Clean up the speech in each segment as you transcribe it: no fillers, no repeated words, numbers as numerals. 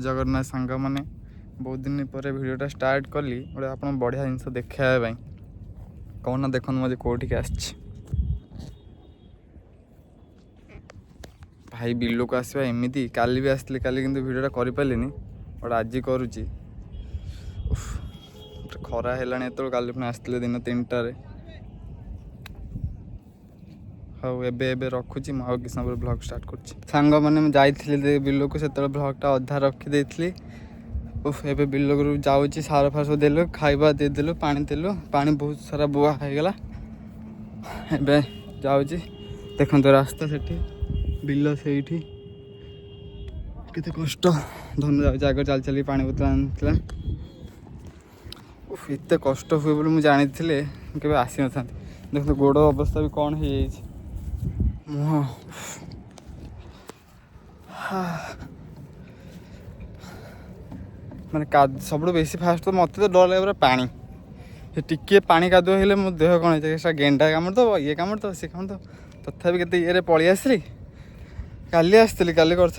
जगन्नाथ सांग मैंने बहुत दिन पर भिडियोटा स्टार्ट कली गोटे आप बढ़िया जिनस देखा कौन ना देखो मुझे कौटिक भाई बिल को आसवा एमती काली भी आसती काली किंतु भिडियोटा कर पारे बट आज करुच्ची खरा है तो काली पुणी आसते दिन 3टार हाँ एबे रखुची मुझे किस समय ब्लॉग स्टार्ट कर मैंने जाइए बिल को से ब्लॉगटा अधा रखी उफ एबे बिल जाऊँ सार फार सब देलु खाइबा देदेलु पानी देलु पानी बहुत सारा बुआ होगला एबे जाऊँ देखो रास्ता से बिल से केते कष्ट धन जाऊँ आगे चल चल पानी बोतल आना उफ एत कष्ट हुए बोली मुझे जानी के आसी न था देखो गोड़ अवस्था भी कौन हो मुह माने सब बेसी फास्ट तो मत तो डर लगे पूरा पानी टिके पानी कादुआ हेले मो देह कौन है गेंडा कामुड़ ये कामुड़ सी कामुड़ तथापि केते ये पलि आसली काली आसती काली कर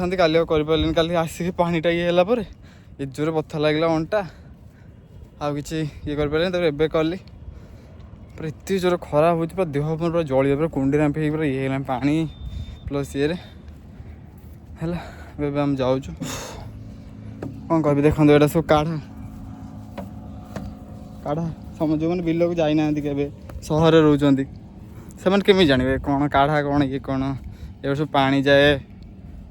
काली आसिक पानीटा ये है ये जोर बथा लगला अंटा आ कि ये कर कली पूरा एत जोर खराब हो पूरा देह पूरा जली पूरा कुंडी रांपी पूरा ये पानी प्लस ये है आम जाऊँ कौन कह देखो यहाँ सब काढ़ा काढ़ा समझ जो मैंने बिल को जाना सहर रोचे से केमी जानवे कौन काढ़ा कौन ये कौन ये सब पानी जाए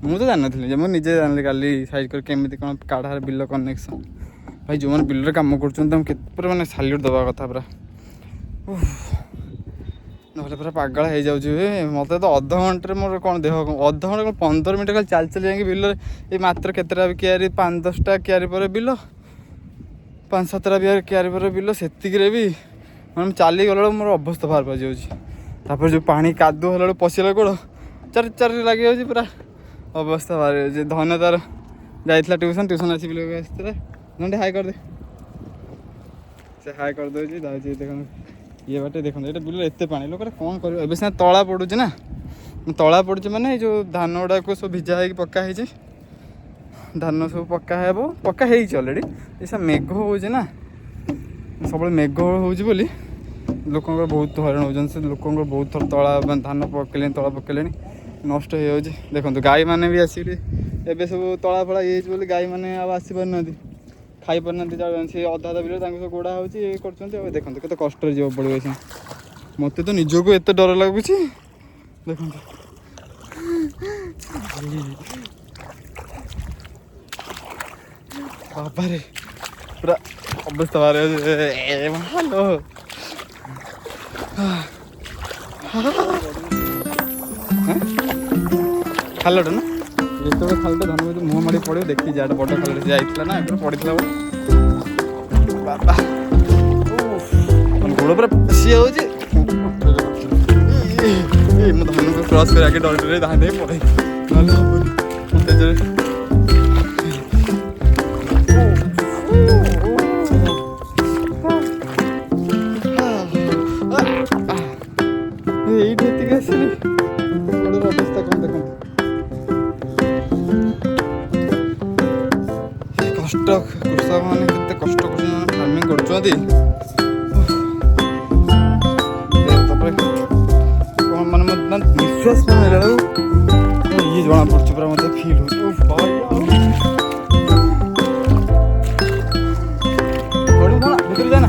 मुझे तो जान नी मुझे निजे जानी काली साइज कर केमी कौन काढ़ा बिल कनेक्शन भाई जो मैंने बिल कम कर पूरा मैंने साल्यूट दवा कथा पूरा ना पूरा पागल हो जाऊे मत तो अध घंटे मोर कौन देह अध घंटे 15 मिनट खाली चल चल जाएंगे बिल ये मात्र केतटा क्यारी 5-10टा क्यारी पर बिल 5-7टा क्यारी पर बिल से भी मैं चली गला मोर अवस्था बाहर पा जाऊँ जो पानी कादुआ होला पशिला गोड़ चार चार लगे जाऊँ पूरा अवस्था बाहर धन तार जाइला ट्यूशन आसी बिल आसते धन हाई कर दे से हाई कर दे देख ये बाटे देखो ये बिल एत पानी लोग कौन कर सीना तला पड़ुचे ना तला पड़ुचे माने जो धान गुड़ा को सब भिजा हो पक्का है धान सब पक्का है पक्का है अलरेडी ये मेघ हो सब मेघ हो लोक बहुत हईराण हो लोक बहुत थर तला धान पकड़े तला पकड़े नष्ट हो देखो गाई मैंने भी आस सब तला फला ये गाई मैंने आसी पार खाई पार सी अधा अधा बिल सब गोड़ा हो देखो केते कष्ट जीव पड़ो मत तो निजक एत डर लगुच देखो बाबा पूरा अवस्था बाहर हेलो खालटा ना जो खालटा धन मुह माड़ी पड़े देखी जाए बड़ खाल जाइला ना पड़ा बाबा गोड़ पूरा पशी हो धन को क्रॉस कर डर धान पड़े ये आसली अवस्था कौन देखो कष्ट कृषक मैंने केते कष्ट कर फार्मिंग कर विश्वास ये जना पड़े पूरा मतलब फिल हो जाना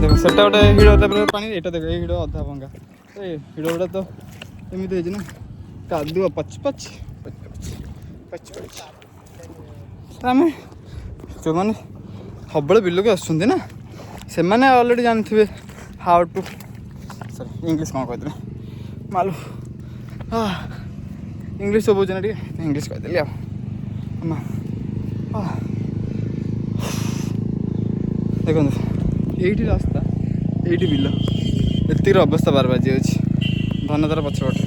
देखो सेटा गोटे हिड़ पानी यहाँ देख हिड़ अधा भंगा हिड़ गुड़ा तो एमती हो कादुआ पच पच पच पच आम जो मैंने सबले बिल को आसुँच ना से मैंने अलरेडी जानते हाउ टू सॉरी इंग्लिश कौन कहते मालू इंग्लिश सब बुझे टे इंग्लिश कहदेली देखो ये रास्ता ये बिल एतिर अवस्था बार बाजी धन तार पछपटे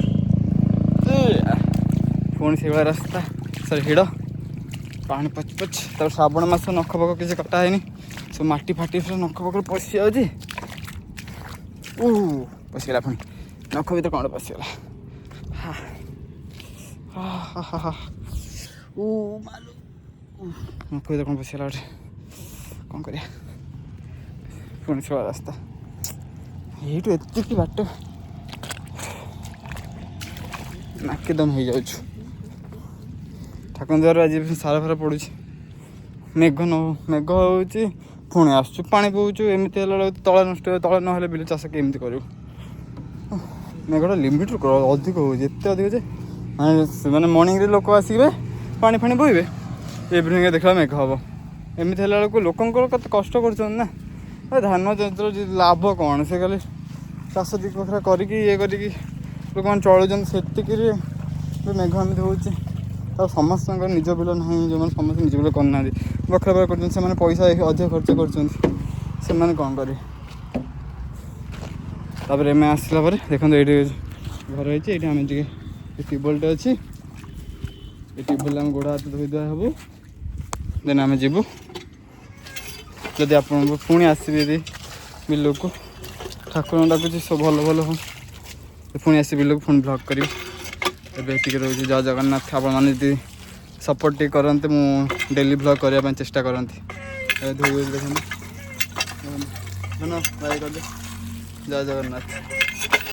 पुणी से रास्ता सर हिड़ पानी पच पच तर श्रावण मास नख पक किसी कटा है सब माटी फाटी सब नख पक पशि जाऊँ ପଶିଗଲା ପୁଣି ନଖ ଭିତରେ କ'ଣ ପଶିଗଲା ଓ ମାଲୁ ନଖ ଭିତରେ କ'ଣ ପଶିଗଲା ଗୋଟେ କ'ଣ କରିବା ପୁଣି ଛୁଆ ରାସ୍ତା ଏଇଠୁ ଏତିକି ବାଟ ନାକେଦମ ହେଇଯାଉଛୁ ଠାକୁର ଦ୍ୱାର ଆଜି ସାରା ଫାରା ପଡ଼ୁଛି ମେଘ ହେଉଛି ପୁଣି ଆସୁଛୁ ପାଣି ପଉଛୁ ଏମିତି ହେଲା ବେଳକୁ ତଳେ ନଷ୍ଟ ହେବ ତଳେ ନହେଲେ ବିଲ ଚାଷ କେମିତି କରିବୁ ମେଘଟା ଲିମିଟ୍ରୁ ଅଧିକ ହେଉଛି ଏତେ ଅଧିକ ଯେ ମାନେ ମର୍ଣ୍ଣିଂରେ ଲୋକ ଆସିବେ ପାଣି ଫାଣି ବୋହିବେ ଇଭିନିଂରେ ଦେଖିଲା ମେଘ ହେବ ଏମିତି ହେଲା ବେଳକୁ ଲୋକଙ୍କର କେତେ କଷ୍ଟ କରୁଛନ୍ତି ନା ଧାନ ଯନ୍ତ୍ର ଲାଭ କ'ଣ ସେ ଖାଲି ଚାଷ ଦୁଇ ପାଖରେ କରିକି ଇଏ କରିକି ଲୋକମାନେ ଚଳୁଛନ୍ତି ସେତିକିରେ ମେଘ ଏମିତି ହେଉଛି ଆଉ ସମସ୍ତଙ୍କର ନିଜ ବିଲ ନାହିଁ ଯେଉଁମାନେ ସମସ୍ତେ ନିଜ ବିଲ କରୁନାହାନ୍ତି ବଖରା ବଖରା କରୁଛନ୍ତି ସେମାନେ ପଇସା ଅଧିକ ଖର୍ଚ୍ଚ କରୁଛନ୍ତି ସେମାନେ କ'ଣ କରିବେ ତାପରେ ଆମେ ଆସିଲା ପରେ ଦେଖନ୍ତୁ ଏଇଠି ଘର ହେଇଛି ଏଇଠି ଆମେ ଟିକେ ଟ୍ୟୁବୱେଲ୍ଟେ ଅଛି ଏ ଟ୍ୟୁବୱେଲ୍ରେ ଆମେ ଗୋଡ଼ ହାତ ଧୋଇ ଧୁଆ ହେବୁ ଦେନ୍ ଆମେ ଯିବୁ ଯଦି ଆପଣଙ୍କୁ ପୁଣି ଆସିବେ ଯଦି ବିଲକୁ ଠାକୁରଙ୍କୁ ଡାକୁଛି ସବୁ ଭଲ ଭଲ ହଉ ପୁଣି ଆସି ବିଲକୁ ପୁଣି ବ୍ଲଗ୍ କରିବି ଏବେ ଟିକେ ରହୁଛି ଜୟ ଜଗନ୍ନାଥ ଆପଣମାନେ ଯଦି ସପୋର୍ଟ ଟିକେ କରନ୍ତି ମୁଁ ଡେଲି ବ୍ଲଗ୍ କରିବା ପାଇଁ ଚେଷ୍ଟା କରନ୍ତି ଧୋଇ ଦେଖନ୍ତୁ ବାଏ କରିଲେ ଜୟ ଜଗନ୍ନାଥ।